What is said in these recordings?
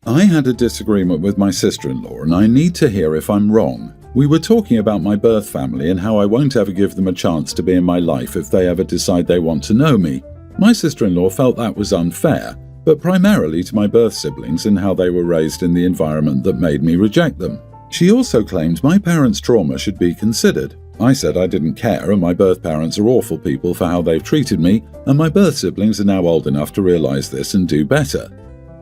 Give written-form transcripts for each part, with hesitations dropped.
I had a disagreement with my sister-in-law and I need to hear if I'm wrong. We were talking about my birth family and how I won't ever give them a chance to be in my life if they ever decide they want to know me. My sister-in-law felt that was unfair, but primarily to my birth siblings and how they were raised in the environment that made me reject them. She also claimed my parents' trauma should be considered. I said I didn't care and my birth parents are awful people for how they've treated me, and my birth siblings are now old enough to realize this and do better.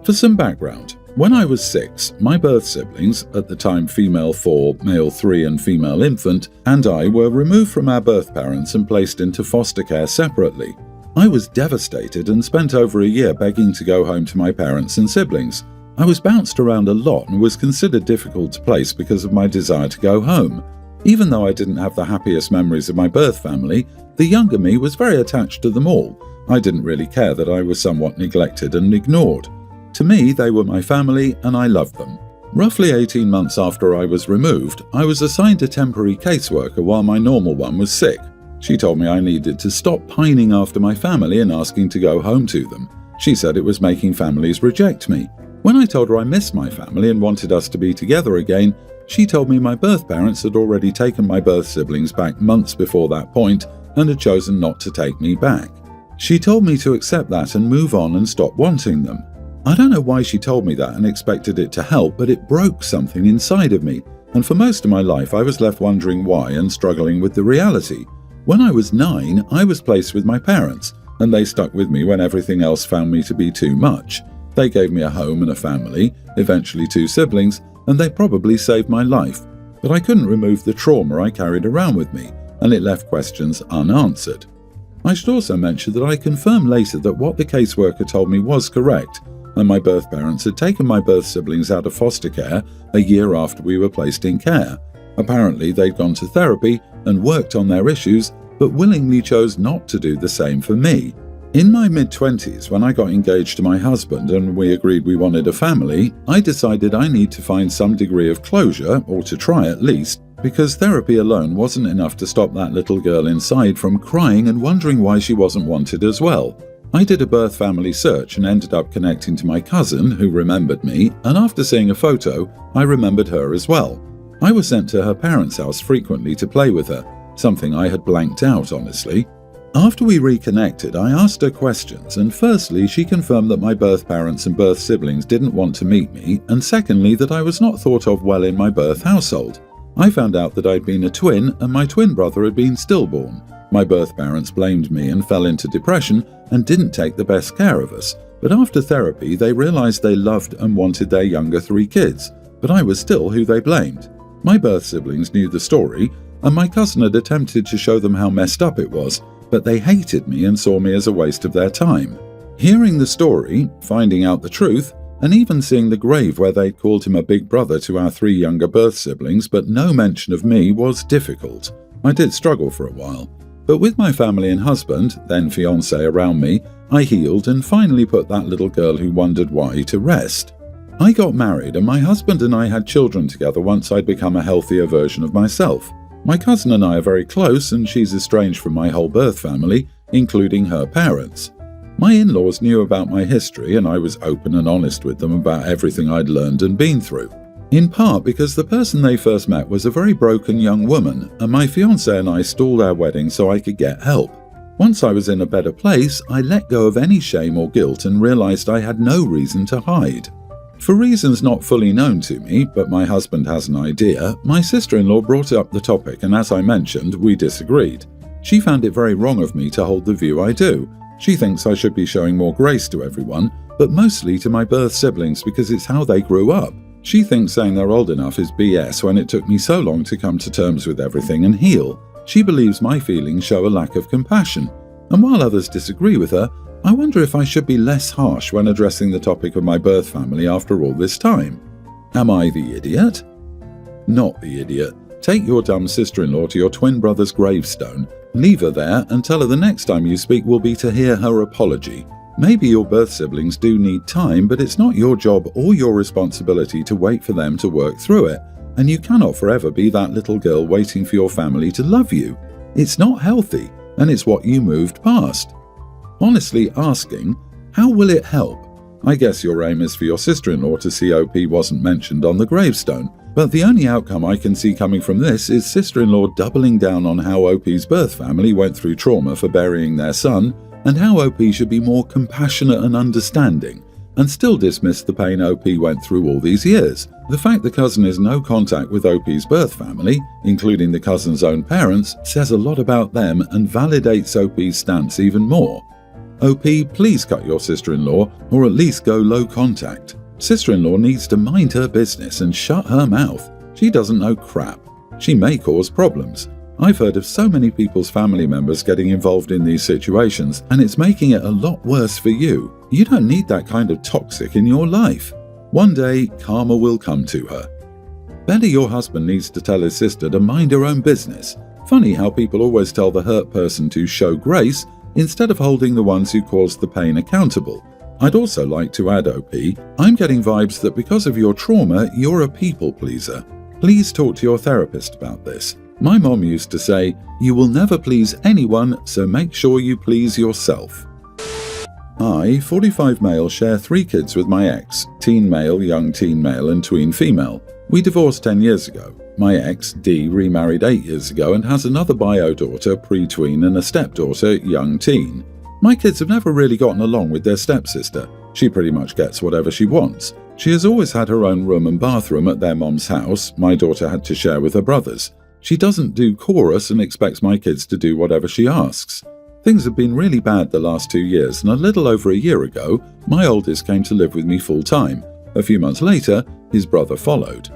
For some background, when I was 6, my birth siblings, at the time female 4, male 3 and female infant, and I were removed from our birth parents and placed into foster care separately. I was devastated and spent over a year begging to go home to my parents and siblings. I was bounced around a lot and was considered difficult to place because of my desire to go home. Even though I didn't have the happiest memories of my birth family, the younger me was very attached to them all. I didn't really care that I was somewhat neglected and ignored. To me, they were my family and I loved them. Roughly 18 months after I was removed, I was assigned a temporary caseworker while my normal one was sick. She told me I needed to stop pining after my family and asking to go home to them. She said it was making families reject me. When I told her I missed my family and wanted us to be together again, she told me my birth parents had already taken my birth siblings back months before that point and had chosen not to take me back. She told me to accept that and move on and stop wanting them. I don't know why she told me that and expected it to help, but it broke something inside of me, and for most of my life I was left wondering why and struggling with the reality. When I was 9, I was placed with my parents, and they stuck with me when everything else found me to be too much. They gave me a home and a family, eventually 2 siblings, and they probably saved my life. But I couldn't remove the trauma I carried around with me, and it left questions unanswered. I should also mention that I confirmed later that what the caseworker told me was correct, and my birth parents had taken my birth siblings out of foster care a year after we were placed in care. Apparently they'd gone to therapy and worked on their issues, but willingly chose not to do the same for me. In my mid-20s, when I got engaged to my husband and we agreed we wanted a family, I decided I need to find some degree of closure, or to try at least, because therapy alone wasn't enough to stop that little girl inside from crying and wondering why she wasn't wanted as well. I did a birth family search and ended up connecting to my cousin, who remembered me, and after seeing a photo, I remembered her as well. I was sent to her parents' house frequently to play with her, something I had blanked out, honestly. After we reconnected, I asked her questions, and firstly, she confirmed that my birth parents and birth siblings didn't want to meet me, and secondly, that I was not thought of well in my birth household. I found out that I'd been a twin, and my twin brother had been stillborn. My birth parents blamed me and fell into depression and didn't take the best care of us, but after therapy, they realized they loved and wanted their younger 3 kids, but I was still who they blamed. My birth siblings knew the story, and my cousin had attempted to show them how messed up it was, but they hated me and saw me as a waste of their time. Hearing the story, finding out the truth, and even seeing the grave where they'd called him a big brother to our 3 younger birth siblings but no mention of me was difficult. I did struggle for a while, but with my family and husband, then fiancé, around me, I healed and finally put that little girl who wondered why to rest. I got married and my husband and I had children together once I'd become a healthier version of myself. My cousin and I are very close and she's estranged from my whole birth family, including her parents. My in-laws knew about my history and I was open and honest with them about everything I'd learned and been through. In part because the person they first met was a very broken young woman and my fiancé and I stalled our wedding so I could get help. Once I was in a better place, I let go of any shame or guilt and realized I had no reason to hide. For reasons not fully known to me, but my husband has an idea, my sister-in-law brought up the topic and as I mentioned, we disagreed. She found it very wrong of me to hold the view I do. She thinks I should be showing more grace to everyone, but mostly to my birth siblings because it's how they grew up. She thinks saying they're old enough is BS when it took me so long to come to terms with everything and heal. She believes my feelings show a lack of compassion. And while others disagree with her, I wonder if I should be less harsh when addressing the topic of my birth family after all this time. Am I the idiot? Not the idiot. Take your dumb sister-in-law to your twin brother's gravestone, leave her there and tell her the next time you speak will be to hear her apology. Maybe your birth siblings do need time, but it's not your job or your responsibility to wait for them to work through it, and you cannot forever be that little girl waiting for your family to love you. It's not healthy, and it's what you moved past. Honestly asking, how will it help? I guess your aim is for your sister-in-law to see OP wasn't mentioned on the gravestone, but the only outcome I can see coming from this is sister-in-law doubling down on how OP's birth family went through trauma for burying their son, and how OP should be more compassionate and understanding, and still dismiss the pain OP went through all these years. The fact the cousin has no contact with OP's birth family, including the cousin's own parents, says a lot about them and validates OP's stance even more. OP, please cut your sister-in-law, or at least go low contact. Sister-in-law needs to mind her business and shut her mouth. She doesn't know crap. She may cause problems. I've heard of so many people's family members getting involved in these situations, and it's making it a lot worse for you. You don't need that kind of toxic in your life. One day, karma will come to her. Better your husband needs to tell his sister to mind her own business. Funny how people always tell the hurt person to show grace instead of holding the ones who caused the pain accountable. I'd also like to add, OP, I'm getting vibes that because of your trauma, you're a people pleaser. Please talk to your therapist about this. My mom used to say, you will never please anyone, so make sure you please yourself. I, 45 male, share 3 kids with my ex, teen male, young teen male, and tween female. We divorced 10 years ago. My ex, D, remarried 8 years ago and has another bio daughter, pre-tween, and a stepdaughter, young teen. My kids have never really gotten along with their stepsister. She pretty much gets whatever she wants. She has always had her own room and bathroom at their mom's house. My daughter had to share with her brothers. She doesn't do chorus and expects my kids to do whatever she asks. Things have been really bad the last 2 years, and a little over a year ago, my oldest came to live with me full-time. A few months later, his brother followed.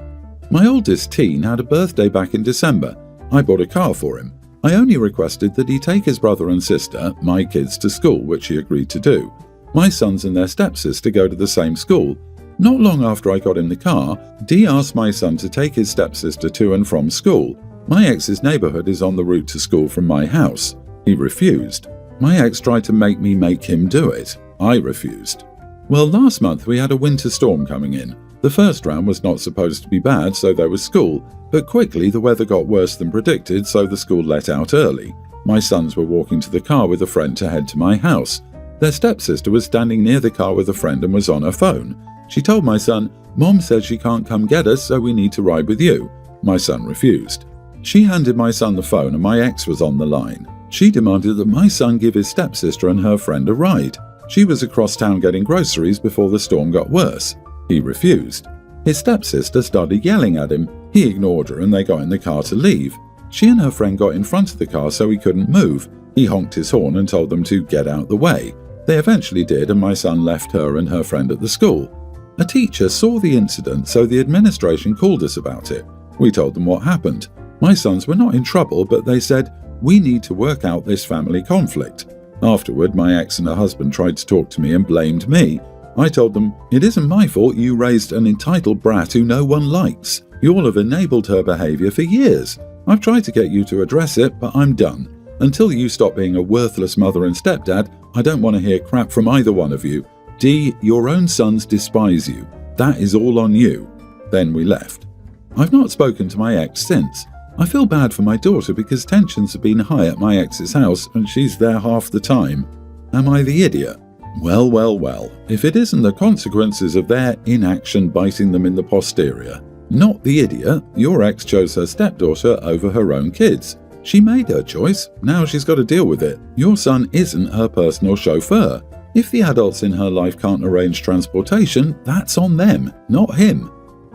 My oldest teen had a birthday back in December. I bought a car for him. I only requested that he take his brother and sister, my kids, to school, which he agreed to do. My sons and their stepsister go to the same school. Not long after I got him the car, Dee asked my son to take his stepsister to and from school. My ex's neighborhood is on the route to school from my house. He refused. My ex tried to make me make him do it. I refused. Well, last month we had a winter storm coming in. The first round was not supposed to be bad, so there was school, but quickly the weather got worse than predicted, so the school let out early. My sons were walking to the car with a friend to head to my house. Their stepsister was standing near the car with a friend and was on her phone. She told my son, "Mom says she can't come get us, so we need to ride with you." My son refused. She handed my son the phone and my ex was on the line. She demanded that my son give his stepsister and her friend a ride. She was across town getting groceries before the storm got worse. He refused. His stepsister started yelling at him. He ignored her and they got in the car to leave. She and her friend got in front of the car so he couldn't move. He honked his horn and told them to get out the way. They eventually did, and my son left her and her friend at the school. A teacher saw the incident, so the administration called us about it. We told them what happened. My sons were not in trouble, but they said, "We need to work out this family conflict." Afterward, my ex and her husband tried to talk to me and blamed me. I told them, "It isn't my fault you raised an entitled brat who no one likes. You all have enabled her behavior for years. I've tried to get you to address it, but I'm done. Until you stop being a worthless mother and stepdad, I don't want to hear crap from either one of you. Dee, your own sons despise you. That is all on you." Then we left. I've not spoken to my ex since. I feel bad for my daughter because tensions have been high at my ex's house and she's there half the time. Am I the idiot? Well, well, well, if it isn't the consequences of their inaction biting them in the posterior. Not the idiot, your ex chose her stepdaughter over her own kids. She made her choice, now she's got to deal with it. Your son isn't her personal chauffeur. If the adults in her life can't arrange transportation, that's on them, not him.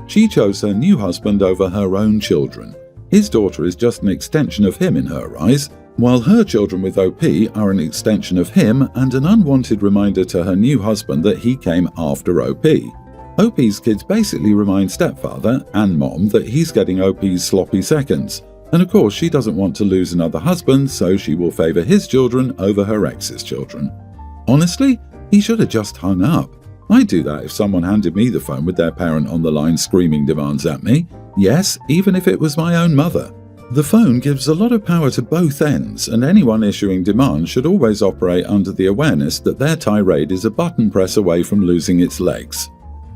She chose her new husband over her own children. His daughter is just an extension of him in her eyes, while her children with OP are an extension of him and an unwanted reminder to her new husband that he came after OP. OP's kids basically remind stepfather and mom that he's getting OP's sloppy seconds. And of course she doesn't want to lose another husband, so she will favour his children over her ex's children. Honestly, he should have just hung up. I'd do that if someone handed me the phone with their parent on the line screaming demands at me. Yes, even if it was my own mother. The phone gives a lot of power to both ends, and anyone issuing demands should always operate under the awareness that their tirade is a button press away from losing its legs.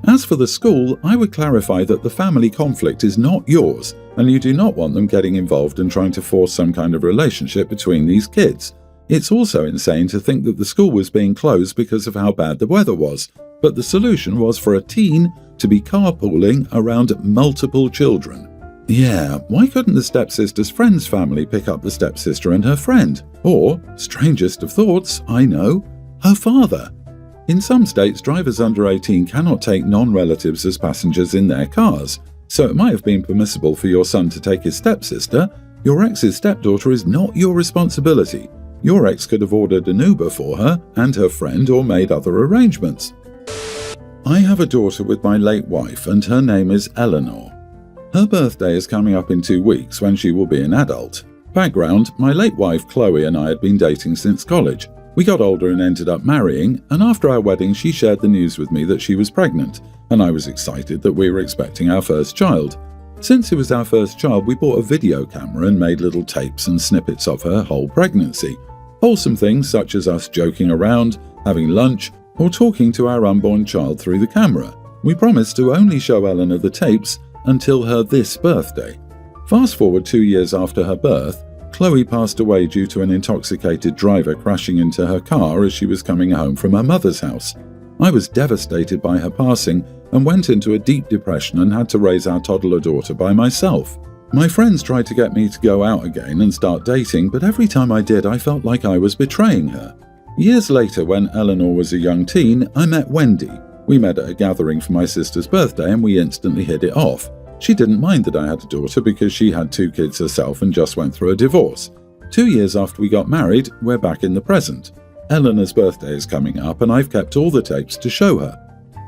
As for the school, I would clarify that the family conflict is not yours, and you do not want them getting involved and trying to force some kind of relationship between these kids. It's also insane to think that the school was being closed because of how bad the weather was, but the solution was for a teen to be carpooling around multiple children. Yeah, why couldn't the stepsister's friend's family pick up the stepsister and her friend? Or, strangest of thoughts, I know, her father. In some states, drivers under 18 cannot take non-relatives as passengers in their cars, so it might have been permissible for your son to take his stepsister. Your ex's stepdaughter is not your responsibility. Your ex could have ordered an Uber for her and her friend or made other arrangements. I have a daughter with my late wife and her name is Eleanor. Her birthday is coming up in 2 weeks when she will be an adult. Background, my late wife Chloe and I had been dating since college. We got older and ended up marrying, and after our wedding she shared the news with me that she was pregnant, and I was excited that we were expecting our first child. Since it was our first child, we bought a video camera and made little tapes and snippets of her whole pregnancy. Wholesome things such as us joking around, having lunch, or talking to our unborn child through the camera. We promised to only show Eleanor the tapes until her this birthday. Fast forward 2 years after her birth, Chloe passed away due to an intoxicated driver crashing into her car as she was coming home from her mother's house. I was devastated by her passing and went into a deep depression and had to raise our toddler daughter by myself. My friends tried to get me to go out again and start dating, but every time I did, I felt like I was betraying her. Years later, when Eleanor was a young teen, I met Wendy. We met at a gathering for my sister's birthday and we instantly hit it off. She didn't mind that I had a daughter because she had 2 kids herself and just went through a divorce. 2 years after we got married, we're back in the present. Eleanor's birthday is coming up and I've kept all the tapes to show her.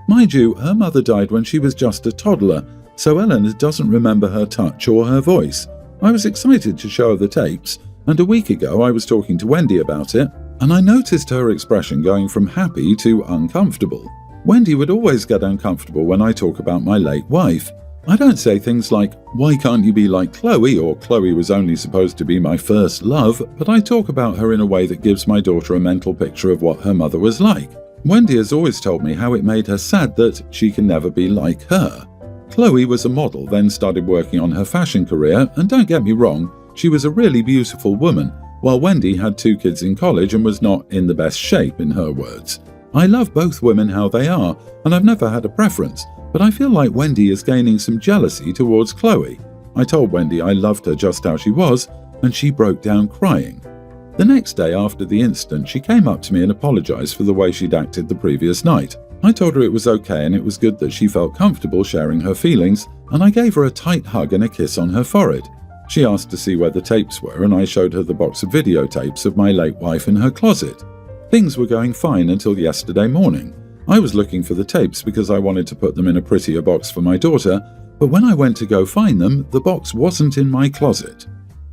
Mind you, her mother died when she was just a toddler, so Eleanor doesn't remember her touch or her voice. I was excited to show her the tapes, and a week ago I was talking to Wendy about it, and I noticed her expression going from happy to uncomfortable. Wendy would always get uncomfortable when I talk about my late wife. I don't say things like, "Why can't you be like Chloe?" or "Chloe was only supposed to be my first love," but I talk about her in a way that gives my daughter a mental picture of what her mother was like. Wendy has always told me how it made her sad that she can never be like her. Chloe was a model, then started working on her fashion career, and don't get me wrong, she was a really beautiful woman, while Wendy had 2 kids in college and was not in the best shape, in her words. I love both women how they are, and I've never had a preference, but I feel like Wendy is gaining some jealousy towards Chloe. I told Wendy I loved her just how she was, and she broke down crying. The next day after the incident, she came up to me and apologized for the way she'd acted the previous night. I told her it was okay and it was good that she felt comfortable sharing her feelings, and I gave her a tight hug and a kiss on her forehead. She asked to see where the tapes were, and I showed her the box of videotapes of my late wife in her closet. Things were going fine until yesterday morning. I was looking for the tapes because I wanted to put them in a prettier box for my daughter, but when I went to go find them, the box wasn't in my closet.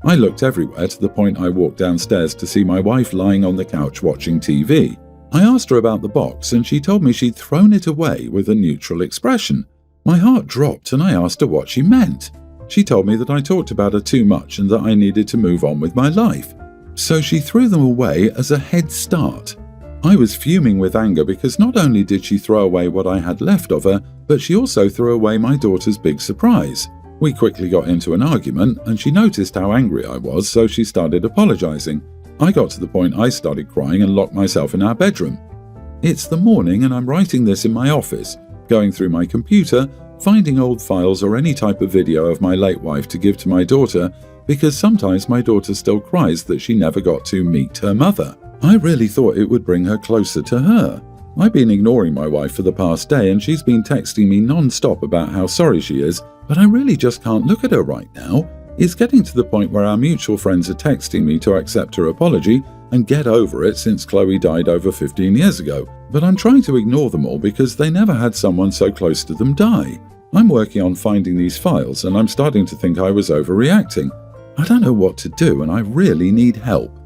I looked everywhere to the point I walked downstairs to see my wife lying on the couch watching TV. I asked her about the box and she told me she'd thrown it away with a neutral expression. My heart dropped and I asked her what she meant. She told me that I talked about her too much and that I needed to move on with my life. So she threw them away as a head start. I was fuming with anger because not only did she throw away what I had left of her, but she also threw away my daughter's big surprise. We quickly got into an argument and she noticed how angry I was, so she started apologizing. I got to the point I started crying and locked myself in our bedroom. It's the morning and I'm writing this in my office, going through my computer, finding old files or any type of video of my late wife to give to my daughter, because sometimes my daughter still cries that she never got to meet her mother. I really thought it would bring her closer to her. I've been ignoring my wife for the past day and she's been texting me non-stop about how sorry she is, but I really just can't look at her right now. It's getting to the point where our mutual friends are texting me to accept her apology and get over it since Chloe died over 15 years ago, but I'm trying to ignore them all because they never had someone so close to them die. I'm working on finding these files and I'm starting to think I was overreacting. I don't know what to do and I really need help.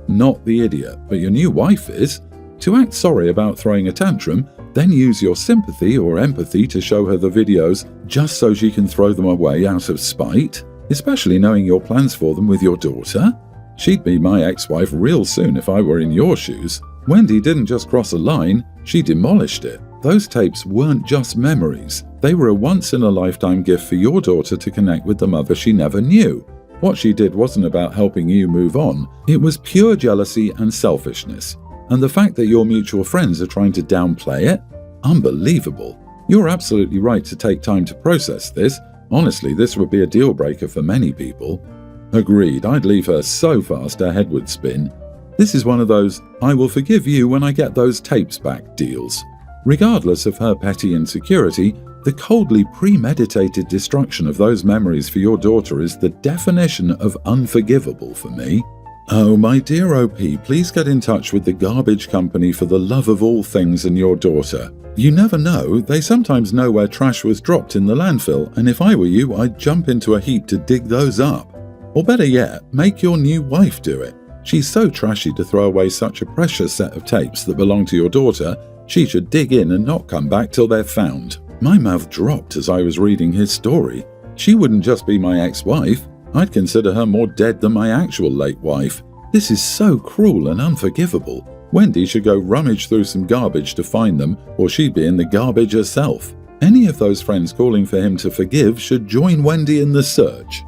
Not the idiot, but your new wife is. To act sorry about throwing a tantrum, then use your sympathy or empathy to show her the videos just so she can throw them away out of spite, especially knowing your plans for them with your daughter. She'd be my ex-wife real soon if I were in your shoes. Wendy didn't just cross a line, she demolished it. Those tapes weren't just memories. They were a once-in-a-lifetime gift for your daughter to connect with the mother she never knew. What she did wasn't about helping you move on. It was pure jealousy and selfishness. And the fact that your mutual friends are trying to downplay it? Unbelievable. You're absolutely right to take time to process this. Honestly, this would be a deal breaker for many people. Agreed, I'd leave her so fast her head would spin. This is one of those "I will forgive you when I get those tapes back" deals. Regardless of her petty insecurity, the coldly premeditated destruction of those memories for your daughter is the definition of unforgivable for me. Oh, my dear OP, please get in touch with the garbage company for the love of all things and your daughter. You never know, they sometimes know where trash was dropped in the landfill, and if I were you, I'd jump into a heap to dig those up. Or better yet, make your new wife do it. She's so trashy to throw away such a precious set of tapes that belong to your daughter, she should dig in and not come back till they're found. My mouth dropped as I was reading his story. She wouldn't just be my ex-wife. I'd consider her more dead than my actual late wife. This is so cruel and unforgivable. Wendy should go rummage through some garbage to find them, or she'd be in the garbage herself. Any of those friends calling for him to forgive should join Wendy in the search.